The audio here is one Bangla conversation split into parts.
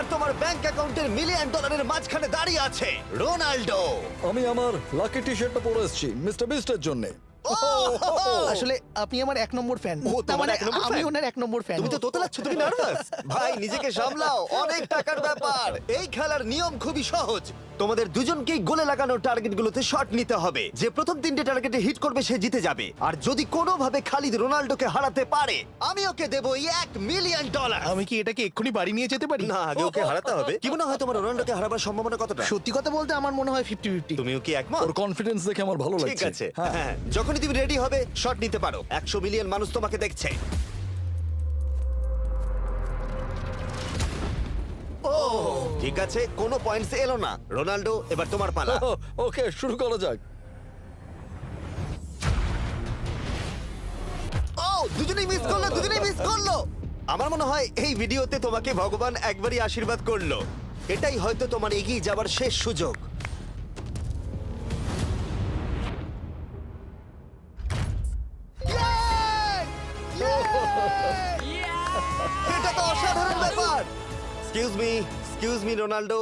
আর তোমার ব্যাংক অ্যাকাউন্টের মিলিয়ন ডলারের মাঝখানে দাঁড়িয়ে আছে রোনাল্ডো। আমি আমার লাকি টি শার্টটা পরে এসেছি মিস্টার বিস্টের জন্য। আসলে আপনি আমার 1 নম্বর ফ্যান। ও, তোমার এক নম্বর আমি fan? ওনার 1 নম্বর ফ্যান। তুমি তো তোতলাচ্ছ, তুমি নার্ভাস। ভাই নিজেকে সামলাও, অনেক টাকার ব্যাপার। এই খেলার নিয়ম খুবই সহজ। তোমাদের দুজনকেই গোলে লাগানো টার্গেটগুলোতে শট নিতে হবে। যে প্রথম 3টে টার্গেটে হিট করবে সে জিতে যাবে। আর যদি কোনোভাবে খালিদ রোনাল্ডোকে হারাতে পারে আমি ওকে দেবো $1 মিলিয়ন। আমি কি এটাকে এক্ষুনি বাড়ি নিয়ে যেতে পারি? না, আগে ওকে হারাতে হবে। কি মনে হয় তোমার রোনাল্ডোকে হারাবার সম্ভাবনা কতটা? সত্যি কথা বলতে আমার মনে হয় 50-50। তুমিও কি একমত? ওর কনফিডেন্স দেখে আমার ভালো লাগছে। ঠিক আছে, হ্যাঁ হ্যাঁ, যখনই তুমি রেডি হবে শট নিতে পারো। 100 মিলিয়ন মানুষ তোমাকে দেখছে। ও ঠিক আছে, কোনো পয়েন্টস এলো না। রোনাল্ডো, এবার তোমার পালা। ওকে শুরু করা যাক। ও দুজনেই মিস করলো, দুজনেই মিস করলো। আমার মনে হয় এই ভিডিওতে তোমাকে ভগবান একবারই আশীর্বাদ করলো। এটাই হয়তো তোমার এগিয়ে যাবার শেষ সুযোগ। এটা তো অসাধারণ ব্যাপার। এক্সকিউজ মি রোনাল্ডো,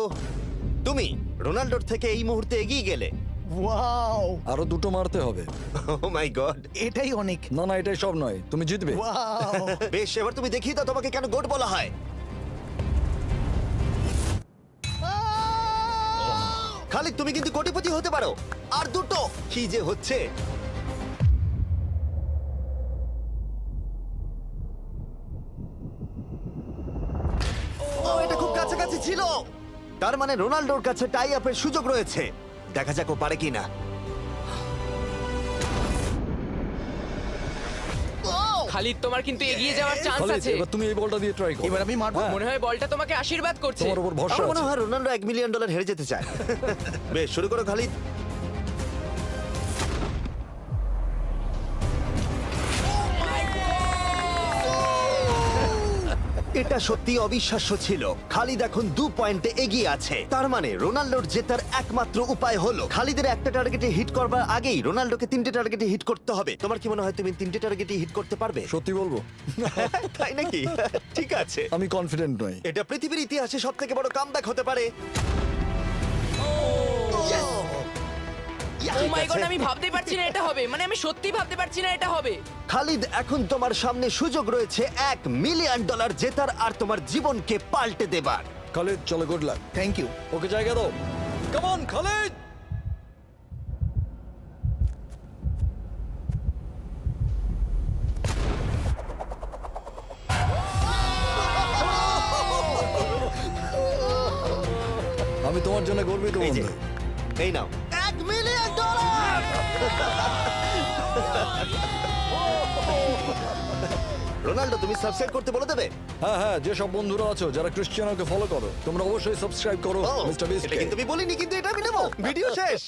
তুমি রোনাল্ডোর থেকে এই মুহূর্তে এগিয়ে গেলে। ওয়াও, আরো দুটো মারতে হবে। ও মাই গড। এটাই অনেক। না না এটাই সব নয়, তুমি জিতবে। ওয়াও, বেশ, এবার তুমি দেখিয়ে দাও তোমাকে কেন গোট বলা হয়। খালিদ তুমি কিন্তু কোটিপতি হতে পারো। আর দুটো কি যে হচ্ছে। ও এটা খুব কাছাকাছি ছিল। তার মানে রোনাল্ডোর কাছে টাই আপের সুযোগ রয়েছে। দেখা যাক ও পারে কিনা। খালিদ তোমার কিন্তু এগিয়ে যাওয়ার চান্স খালিদ, আছে। এবার তুমি এই বলটা দিয়ে ট্রাই করো। এবার আমি মারবো। হ্যাঁ, মনে হয় বলটা তোমাকে আশীর্বাদ করছে। তোমার উপর ভরসা আমার মনে আছে। হয় রোনাল্ডো $1 মিলিয়ন হেরে যেতে চায়। বেশ, শুরু করো খালিদ। এটা সত্যি অবিশ্বাস্য ছিল। খালিদ এখন 2 পয়েন্টে এগিয়ে আছে। তার মানে রোনাল্ডোর জেতার একমাত্র উপায় হলো খালিদের একটা টার্গেটে হিট করবার আগেই রোনাল্ডোকে 3টে টার্গেটে হিট করতে হবে। তোমার কি মনে হয় তুমি 3টে টার্গেটে হিট করতে পারবে? সত্যি বলবো তাই নাকি? ঠিক আছে, আমি কনফিডেন্ট নই। এটা পৃথিবীর ইতিহাসে সবথেকে বড় কামব্যাক হতে পারে। ও মাই গড, আমি ভাবতেই পারছি না এটা হবে। মানে আমি সত্যি ভাবতে পারছি না এটা হবে। খালিদ, এখন তোমার সামনে সুযোগ রয়েছে $1 মিলিয়ন জেতার আর তোমার জীবনকে পাল্টে দেবার। খালিদ চলো, good luck. Thank you. Okay জায়গা দাও। Come on Khalid. আমি তোমার জন্য গর্বিত এই যে, বন্ধু। এই নাও $1 মিলিয়ন। রোনাল্ডো, তুমি সাবস্ক্রাইব করতে বলে দেবে? হ্যাঁ হ্যাঁ, যে সব বন্ধুরা আছো যারা ক্রিশ্চিয়ানোকে ফলো করো তোমরা অবশ্যই সাবস্ক্রাইব করো ও, মিস্টার বিস্ট। এটা কিন্তু আমি বলিনি, কিন্তু এটা আমি নেবো। ভিডিও শেষ।